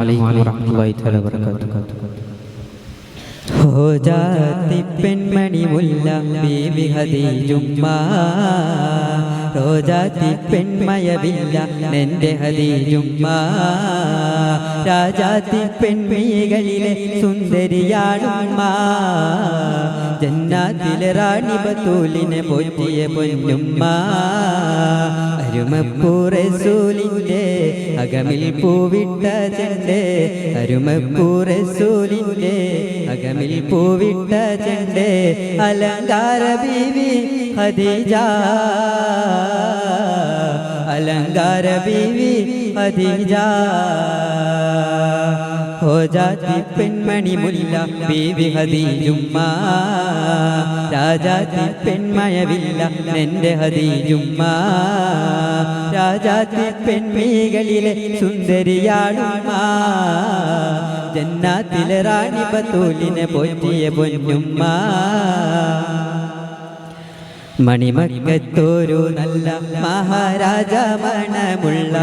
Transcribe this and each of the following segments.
अलैहि वरहमतुल्लाहि तआला वबरकातुहू। हो जाती പെൺമണി മുല്ല ബീവി ഖദീജുമ്മ, റോജാത്തി പെൺമയവില്ല നിന്റെ ഖദീജുമ്മ, രാജാത്തി പെൺമിഴികളിലെ സുന്ദരിയാണുമ്മ, ജന്നാത്തിലെ റാണി ബത്തൂലിനെ പോറ്റിയ പൊന്നുമ്മ, അരുമപ്പൂ റസൂലിന്റെ അകമിൽ പൂവിട്ട ചെണ്ട്, അരുമപ്പൂ റസൂലിന്റെ അകമിൽ പൂവിട്ട ചെണ്ട്, അലങ്കാര ബീവി ഖദീജ, അലങ്കാര ബീവി ഖദീജ, ഹോ ജാതി പെൺമണി മുല്ല ബീവി ഖദീജുമ്മ, രാജാത്തി പെൺമയവില്ല നിന്റെ ഖദീജുമ്മ, രാജാത്തി പെൺമിഴികളിലെ സുന്ദരിയാണുമ്മ, ജന്നാത്തിലെ റാണി ബത്തൂലിനെ പോറ്റിയ പൊന്നുമ്മ, മണിമക്കത്തോരു നല്ല മഹാരാജ മണമുള്ള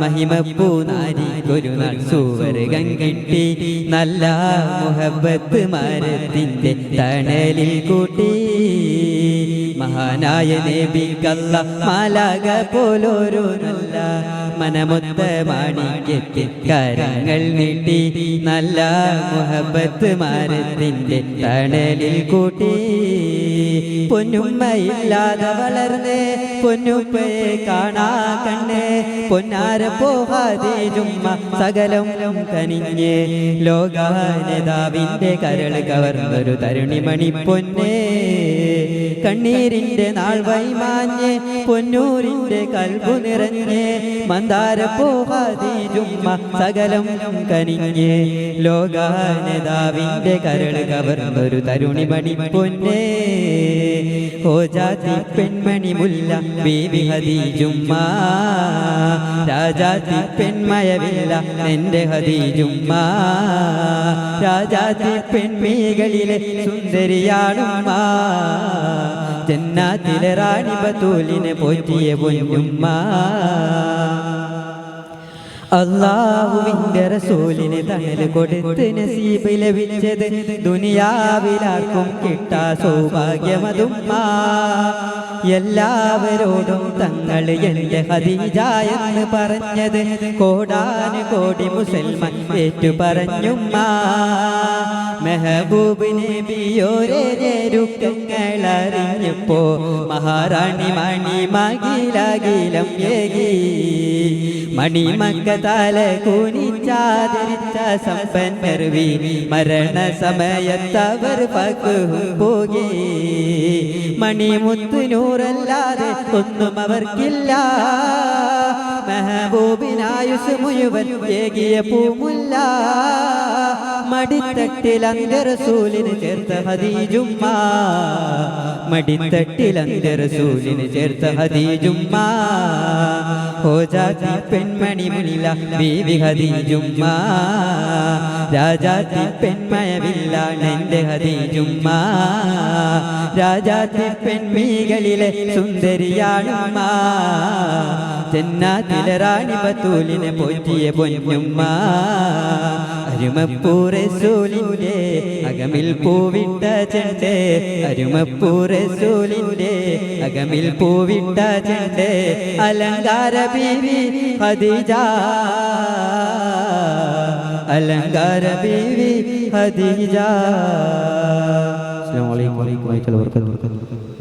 മഹിമപ്പൂനാരിക്കൊരു നാൾ സുവർഗം കിട്ടി, നല്ല മുഹബത്ത് മരത്തിൻ്റെ തണലിൽ കൂട്ടി, മഹാനായ നബിക്കല്ല മാലാഖ പോലൊരു നല്ല മനമൊത്ത മാണിക്യത്തിൽ കരങ്ങൾ നീട്ടി, നല്ല മുഹബത്ത് മരത്തിൻ്റെ തണലിൽ കൂട്ടി, പൊന്നുമ്മയില്ലാതെ വളർന്നേ പൊന്നുപ്പയെ കാണാ കണ്ണേ, പൊന്നാര ഖദീജുമ്മ സകലം കനിഞ്ഞേ, ലോകാനേതാവിന്റെ കരൾ കവർന്നൊരു തരുണിമണി പൊന്നേ, കണ്ണീരിന്റെ നാൾ വൈമാഞ്ഞേ പൊന്നൂരിന്റെ കൽബു നിറഞ്ഞേ, മന്ദാര ഖദീജുമ്മ സകലം കനിഞ്ഞേ, ലോകാനേതാവിന്റെ കരൾ കവർന്നൊരു തരുണിമണി പൊന്നേ, ഹോ ജാതി പെൺമണി മുല്ല ബീവി ഖദീജുമ്മ, രാജാത്തി പെൺമയവില്ല നിന്റെ ഖദീജുമ്മ, രാജാത്തി പെൺമിഴികളിലെ സുന്ദരിയാണുമ്മ, ജന്നാത്തിലെ റാണി ബത്തൂലിനെ പോറ്റിയ പൊന്നുമ്മ, അല്ലാഹുവിന്റെ റസൂലിന് തണൽ കൊടുത്ത് നസീബ് ലഭിച്ചത് ദുനിയാവിലാർക്കും കിട്ടാ സൗഭാഗ്യമതുമ്മ, എല്ലാവരോടും തങ്ങൾ എന്റെ ഖദീജ എന്ന് പറഞ്ഞത് കോടാനുകോടി മുസൽമാൻ ഏറ്റു പറഞ്ഞുമ്മ, മെഹബൂബ് നബിയോരെ ഞെരുക്കങ്ങൾ അറിഞ്ഞപ്പോ മഹാറാണി മണി മകിലകിലം ഏകി, മണിമക്ക തല കൂനിച്ചാദരിച്ച സമ്പന്നർ മരണ സമയത്തവർ പകുഹു പോകി, മണിമുത്തു നൂറല്ലാതെ ഒന്നും അവർക്കില്ല, മെഹബൂബിനായുസ് മുഴുവൻ ഏകിയ പൂമുല്ല, മടിത്തട്ടിൽ റസൂലിന് ചേർത്ത ഖദീജുമ്മ, മടിത്തട്ടിൽ റസൂലിന് ചേർത്ത ഖദീജുമ്മ, ഹോ ജാതി പെൺമണി മുല്ല ബീവി ഖദീജുമ്മ, രാജാത്തി പെൺമയവില്ല നിന്റെ ഖദീജുമ്മ, രാജാത്തി പെൺമിഴികളിലെ സുന്ദരിയാണുമ്മ, ജന്നാത്തിലെ റാണി ബത്തൂലിനെ പോറ്റിയ പൊന്നുമ്മ, അരുമപ്പൂ റസൂലിന്റെ അകമിൽ പൂവിട്ട ചെണ്ട്, അരുമപ്പൂ റസൂലിന്റെ അകമിൽ പൂവിട്ട ചെണ്ട്, അലങ്കാര ബീവി ഖദീജ, അലങ്കാര ബീവി ഖദീജ. അസ്സലാമു അലൈക്കും വറഹ്മത്തുള്ളാഹി വബറകാതുഹു.